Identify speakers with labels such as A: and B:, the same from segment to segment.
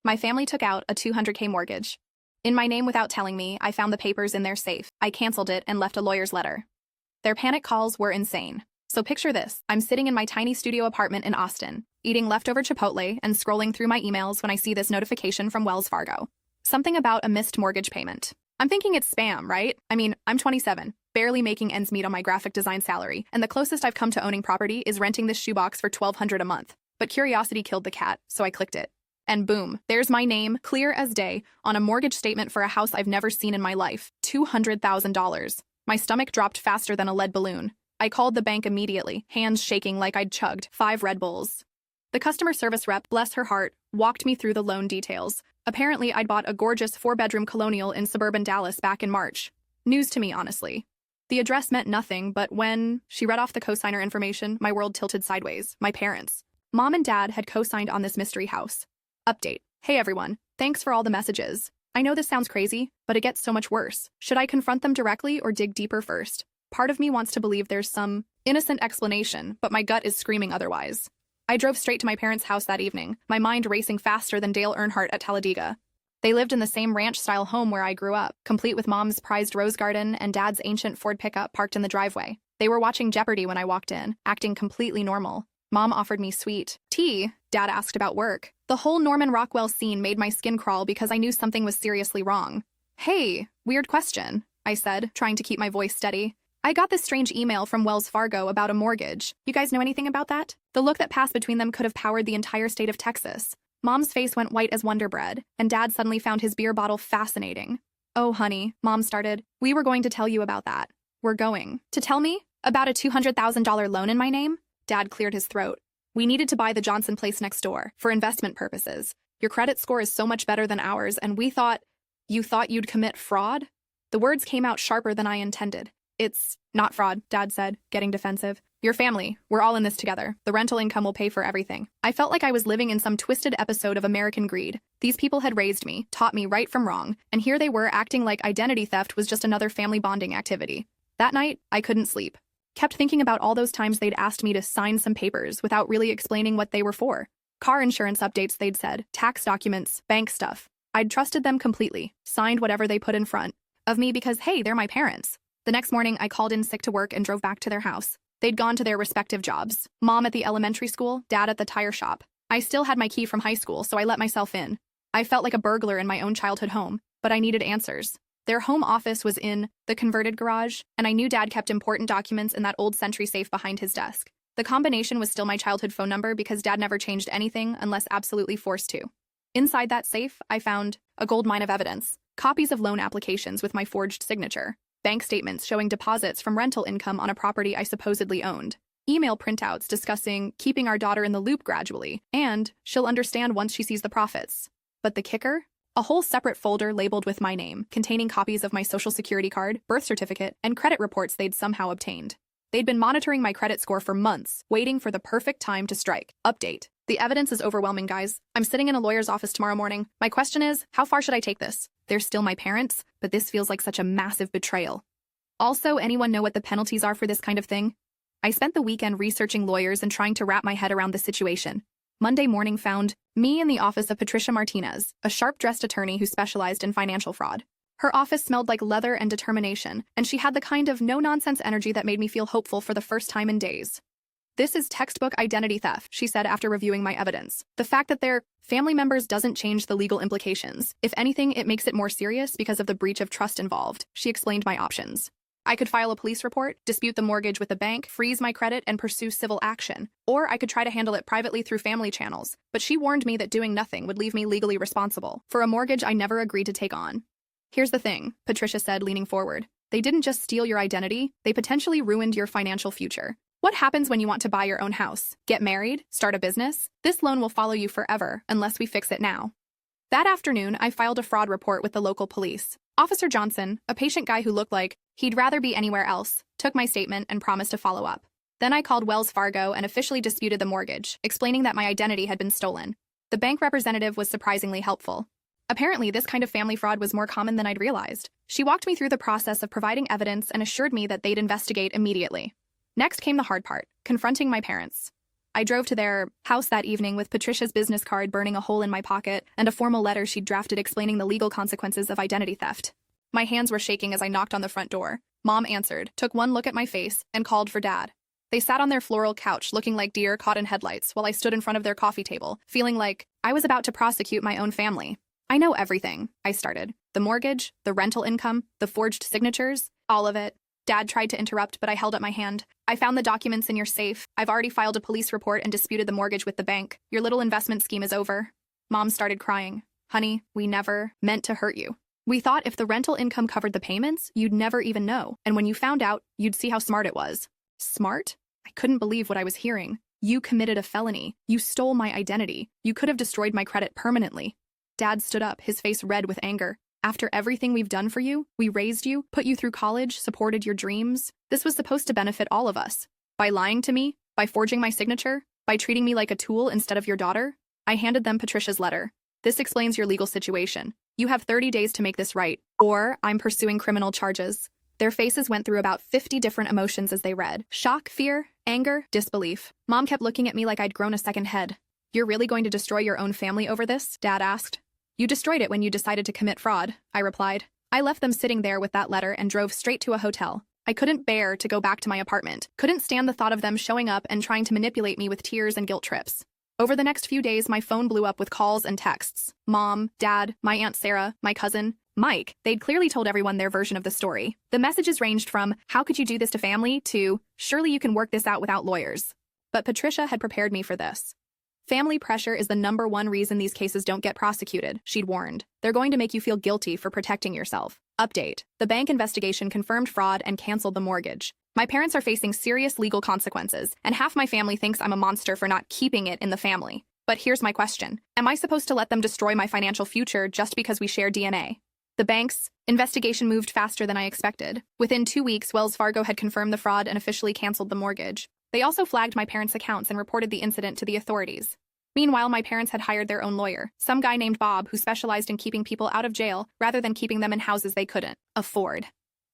A: My family took out a $200K mortgage. In my name without telling me, I found the papers in their safe. I canceled it and left a lawyer's letter. Their panic calls were insane. So picture this. I'm sitting in my tiny studio apartment in Austin, eating leftover Chipotle and scrolling through my emails when I see this notification from Wells Fargo. Something about a missed mortgage payment. I'm thinking it's spam, right? I mean, I'm 27, barely making ends meet on my graphic design salary, and the closest I've come to owning property is renting this shoebox for $1,200 a month. But curiosity killed the cat, so I clicked it. And boom, there's my name, clear as day, on a mortgage statement for a house I've never seen in my life. $200,000. My stomach dropped faster than a lead balloon. I called the bank immediately, hands shaking like I'd chugged 5 Red Bulls. The customer service rep, bless her heart, walked me through the loan details. Apparently, I'd bought a gorgeous 4-bedroom colonial in suburban Dallas back in March. News to me, honestly. The address meant nothing, but when she read off the cosigner information, my world tilted sideways. My parents. Mom and Dad had co-signed on this mystery house. Update. Hey everyone, thanks for all the messages. I know this sounds crazy, but it gets so much worse. Should I confront them directly or dig deeper first? Part of me wants to believe there's some innocent explanation, but my gut is screaming otherwise. I drove straight to my parents' house that evening, my mind racing faster than Dale Earnhardt at Talladega. They lived in the same ranch-style home where I grew up, complete with Mom's prized rose garden and Dad's ancient Ford pickup parked in the driveway. They were watching Jeopardy when I walked in, acting completely normal. Mom offered me sweet tea. Dad asked about work. The whole Norman Rockwell scene made my skin crawl because I knew something was seriously wrong. Hey, weird question, I said, trying to keep my voice steady. I got this strange email from Wells Fargo about a mortgage. You guys know anything about that? The look that passed between them could have powered the entire state of Texas. Mom's face went white as Wonder Bread, and Dad suddenly found his beer bottle fascinating. Oh, honey, Mom started. We were going to tell you about that. We're going to tell me? About a $200,000 loan in my name? Dad cleared his throat. We needed to buy the Johnson place next door, for investment purposes. Your credit score is so much better than ours, and we thought... You thought you'd commit fraud? The words came out sharper than I intended. It's not fraud, Dad said, getting defensive. Your family, we're all in this together. The rental income will pay for everything. I felt like I was living in some twisted episode of American Greed. These people had raised me, taught me right from wrong, and here they were acting like identity theft was just another family bonding activity. That night, I couldn't sleep. Kept thinking about all those times they'd asked me to sign some papers without really explaining what they were for. Car insurance updates, they'd said, tax documents, bank stuff. I'd trusted them completely, signed whatever they put in front of me because, hey, they're my parents. The next morning, I called in sick to work and drove back to their house. They'd gone to their respective jobs. Mom at the elementary school, Dad at the tire shop. I still had my key from high school, so I let myself in. I felt like a burglar in my own childhood home, but I needed answers. Their home office was in the converted garage, and I knew Dad kept important documents in that old Sentry safe behind his desk. The combination was still my childhood phone number because Dad never changed anything unless absolutely forced to. Inside that safe, I found a goldmine of evidence. Copies of loan applications with my forged signature. Bank statements showing deposits from rental income on a property I supposedly owned. Email printouts discussing keeping our daughter in the loop gradually, and she'll understand once she sees the profits. But the kicker? A whole separate folder labeled with my name, containing copies of my social security card, birth certificate, and credit reports they'd somehow obtained. They'd been monitoring my credit score for months, waiting for the perfect time to strike. Update. The evidence is overwhelming, guys. I'm sitting in a lawyer's office tomorrow morning. My question is, how far should I take this? They're still my parents, but this feels like such a massive betrayal. Also, anyone know what the penalties are for this kind of thing? I spent the weekend researching lawyers and trying to wrap my head around the situation. Monday morning found me in the office of Patricia Martinez, a sharp-dressed attorney who specialized in financial fraud. Her office smelled like leather and determination, and she had the kind of no-nonsense energy that made me feel hopeful for the first time in days. This is textbook identity theft, she said after reviewing my evidence. The fact that they're family members doesn't change the legal implications. If anything, it makes it more serious because of the breach of trust involved. She explained my options. I could file a police report, dispute the mortgage with the bank, freeze my credit, and pursue civil action. Or I could try to handle it privately through family channels. But she warned me that doing nothing would leave me legally responsible for a mortgage I never agreed to take on. Here's the thing, Patricia said, leaning forward. They didn't just steal your identity, they potentially ruined your financial future. What happens when you want to buy your own house? Get married? Start a business? This loan will follow you forever unless we fix it now. That afternoon, I filed a fraud report with the local police. Officer Johnson, a patient guy who looked like he'd rather be anywhere else, took my statement and promised to follow up. Then I called Wells Fargo and officially disputed the mortgage, explaining that my identity had been stolen. The bank representative was surprisingly helpful. Apparently, this kind of family fraud was more common than I'd realized. She walked me through the process of providing evidence and assured me that they'd investigate immediately. Next came the hard part, confronting my parents. I drove to their house that evening with Patricia's business card burning a hole in my pocket and a formal letter she'd drafted explaining the legal consequences of identity theft. My hands were shaking as I knocked on the front door. Mom answered, took one look at my face, and called for Dad. They sat on their floral couch looking like deer caught in headlights while I stood in front of their coffee table, feeling like I was about to prosecute my own family. I know everything, I started. The mortgage, the rental income, the forged signatures, all of it. Dad tried to interrupt, but I held up my hand. I found the documents in your safe. I've already filed a police report and disputed the mortgage with the bank. Your little investment scheme is over. Mom started crying. Honey, we never meant to hurt you. We thought if the rental income covered the payments, you'd never even know. And when you found out, you'd see how smart it was. Smart? I couldn't believe what I was hearing. You committed a felony. You stole my identity. You could have destroyed my credit permanently. Dad stood up, his face red with anger. After everything we've done for you, we raised you, put you through college, supported your dreams. This was supposed to benefit all of us. By lying to me, by forging my signature, by treating me like a tool instead of your daughter, I handed them Patricia's letter. This explains your legal situation. You have 30 days to make this right, or I'm pursuing criminal charges. Their faces went through about 50 different emotions as they read. Shock, fear, anger, disbelief. Mom kept looking at me like I'd grown a second head. You're really going to destroy your own family over this? Dad asked. You destroyed it when you decided to commit fraud, I replied. I left them sitting there with that letter and drove straight to a hotel. I couldn't bear to go back to my apartment, couldn't stand the thought of them showing up and trying to manipulate me with tears and guilt trips. Over the next few days, my phone blew up with calls and texts. Mom, Dad, my Aunt Sarah, my cousin, Mike. They'd clearly told everyone their version of the story. The messages ranged from, how could you do this to family, to, surely you can work this out without lawyers. But Patricia had prepared me for this. Family pressure is the #1 reason these cases don't get prosecuted, she'd warned. They're going to make you feel guilty for protecting yourself. Update. The bank investigation confirmed fraud and canceled the mortgage. My parents are facing serious legal consequences, and half my family thinks I'm a monster for not keeping it in the family. But here's my question. Am I supposed to let them destroy my financial future just because we share DNA? The bank's investigation moved faster than I expected. Within 2 weeks, Wells Fargo had confirmed the fraud and officially canceled the mortgage. They also flagged my parents' accounts and reported the incident to the authorities. Meanwhile, my parents had hired their own lawyer, some guy named Bob who specialized in keeping people out of jail rather than keeping them in houses they couldn't afford.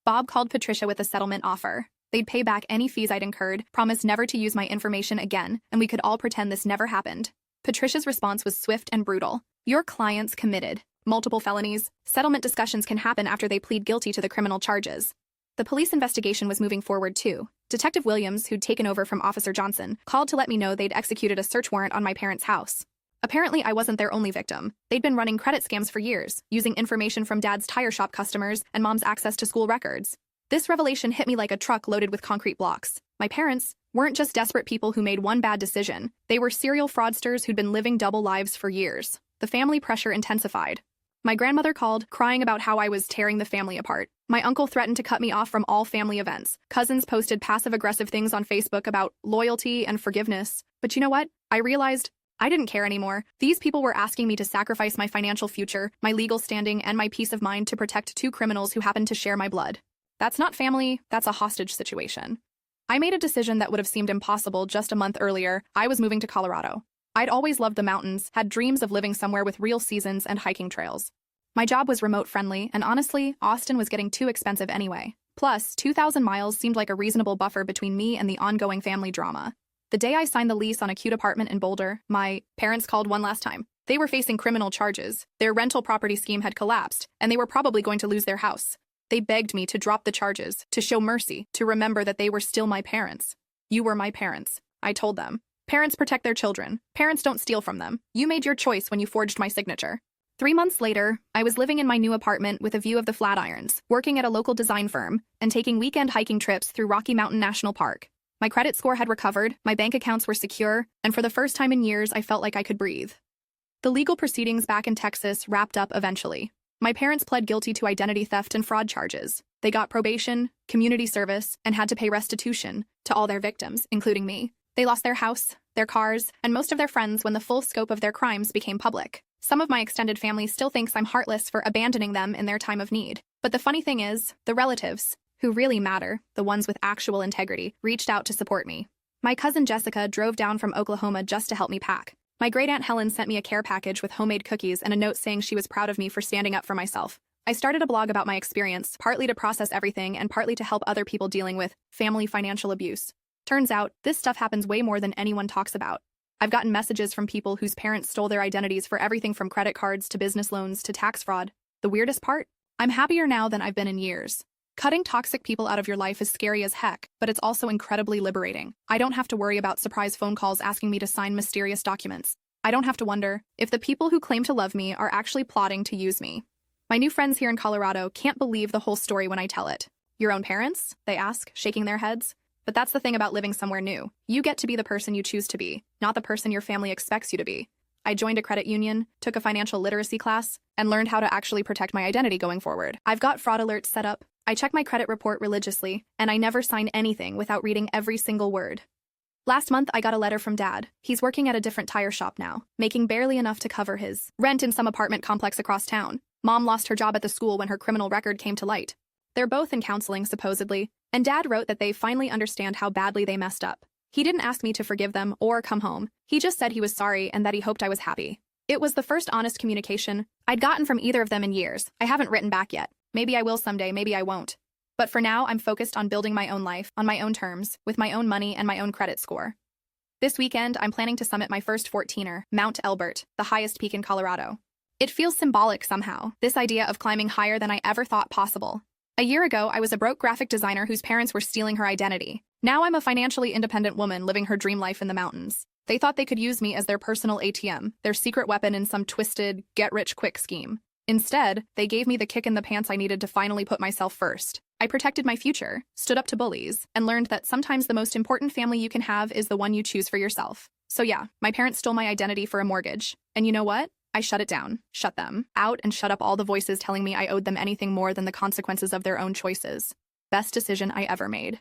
A: Bob called Patricia with a settlement offer. They'd pay back any fees I'd incurred, promised never to use my information again, and we could all pretend this never happened. Patricia's response was swift and brutal. Your client's committed multiple felonies. Settlement discussions can happen after they plead guilty to the criminal charges. The police investigation was moving forward too. Detective Williams, who'd taken over from Officer Johnson, called to let me know they'd executed a search warrant on my parents' house. Apparently, I wasn't their only victim. They'd been running credit scams for years, using information from Dad's tire shop customers and Mom's access to school records. This revelation hit me like a truck loaded with concrete blocks. My parents weren't just desperate people who made one bad decision. They were serial fraudsters who'd been living double lives for years. The family pressure intensified. My grandmother called, crying about how I was tearing the family apart. My uncle threatened to cut me off from all family events. Cousins posted passive-aggressive things on Facebook about loyalty and forgiveness. But you know what? I realized I didn't care anymore. These people were asking me to sacrifice my financial future, my legal standing, and my peace of mind to protect 2 criminals who happened to share my blood. That's not family, that's a hostage situation. I made a decision that would have seemed impossible just a month earlier. I was moving to Colorado. I'd always loved the mountains, had dreams of living somewhere with real seasons and hiking trails. My job was remote-friendly, and honestly, Austin was getting too expensive anyway. Plus, 2,000 miles seemed like a reasonable buffer between me and the ongoing family drama. The day I signed the lease on a cute apartment in Boulder, my parents called one last time. They were facing criminal charges. Their rental property scheme had collapsed, and they were probably going to lose their house. They begged me to drop the charges, to show mercy, to remember that they were still my parents. You were my parents, I told them. Parents protect their children. Parents don't steal from them. You made your choice when you forged my signature. 3 months later, I was living in my new apartment with a view of the Flatirons, working at a local design firm, and taking weekend hiking trips through Rocky Mountain National Park. My credit score had recovered, my bank accounts were secure, and for the first time in years, I felt like I could breathe. The legal proceedings back in Texas wrapped up eventually. My parents pled guilty to identity theft and fraud charges. They got probation, community service, and had to pay restitution to all their victims, including me. They lost their house, their cars, and most of their friends when the full scope of their crimes became public. Some of my extended family still thinks I'm heartless for abandoning them in their time of need. But the funny thing is, the relatives, who really matter, the ones with actual integrity, reached out to support me. My cousin Jessica drove down from Oklahoma just to help me pack. My great-aunt Helen sent me a care package with homemade cookies and a note saying she was proud of me for standing up for myself. I started a blog about my experience, partly to process everything and partly to help other people dealing with family financial abuse. Turns out, this stuff happens way more than anyone talks about. I've gotten messages from people whose parents stole their identities for everything from credit cards to business loans to tax fraud. The weirdest part? I'm happier now than I've been in years. Cutting toxic people out of your life is scary as heck, but it's also incredibly liberating. I don't have to worry about surprise phone calls asking me to sign mysterious documents. I don't have to wonder if the people who claim to love me are actually plotting to use me. My new friends here in Colorado can't believe the whole story when I tell it. Your own parents? They ask, shaking their heads. But that's the thing about living somewhere new. You get to be the person you choose to be, not the person your family expects you to be. I joined a credit union, took a financial literacy class, and learned how to actually protect my identity going forward. I've got fraud alerts set up. I check my credit report religiously, and I never sign anything without reading every single word. Last month, I got a letter from Dad. He's working at a different tire shop now, making barely enough to cover his rent in some apartment complex across town. Mom lost her job at the school when her criminal record came to light. They're both in counseling, supposedly, and Dad wrote that they finally understand how badly they messed up. He didn't ask me to forgive them or come home. He just said he was sorry and that he hoped I was happy. It was the first honest communication I'd gotten from either of them in years. I haven't written back yet. Maybe I will someday, maybe I won't. But for now, I'm focused on building my own life, on my own terms, with my own money and my own credit score. This weekend, I'm planning to summit my first 14er, Mount Elbert, the highest peak in Colorado. It feels symbolic somehow, this idea of climbing higher than I ever thought possible. A year ago, I was a broke graphic designer whose parents were stealing her identity. Now I'm a financially independent woman living her dream life in the mountains. They thought they could use me as their personal ATM, their secret weapon in some twisted, get-rich-quick scheme. Instead, they gave me the kick in the pants I needed to finally put myself first. I protected my future, stood up to bullies, and learned that sometimes the most important family you can have is the one you choose for yourself. So yeah, my parents stole my identity for a mortgage. And you know what? I shut it down, shut them out, and shut up all the voices telling me I owed them anything more than the consequences of their own choices. Best decision I ever made.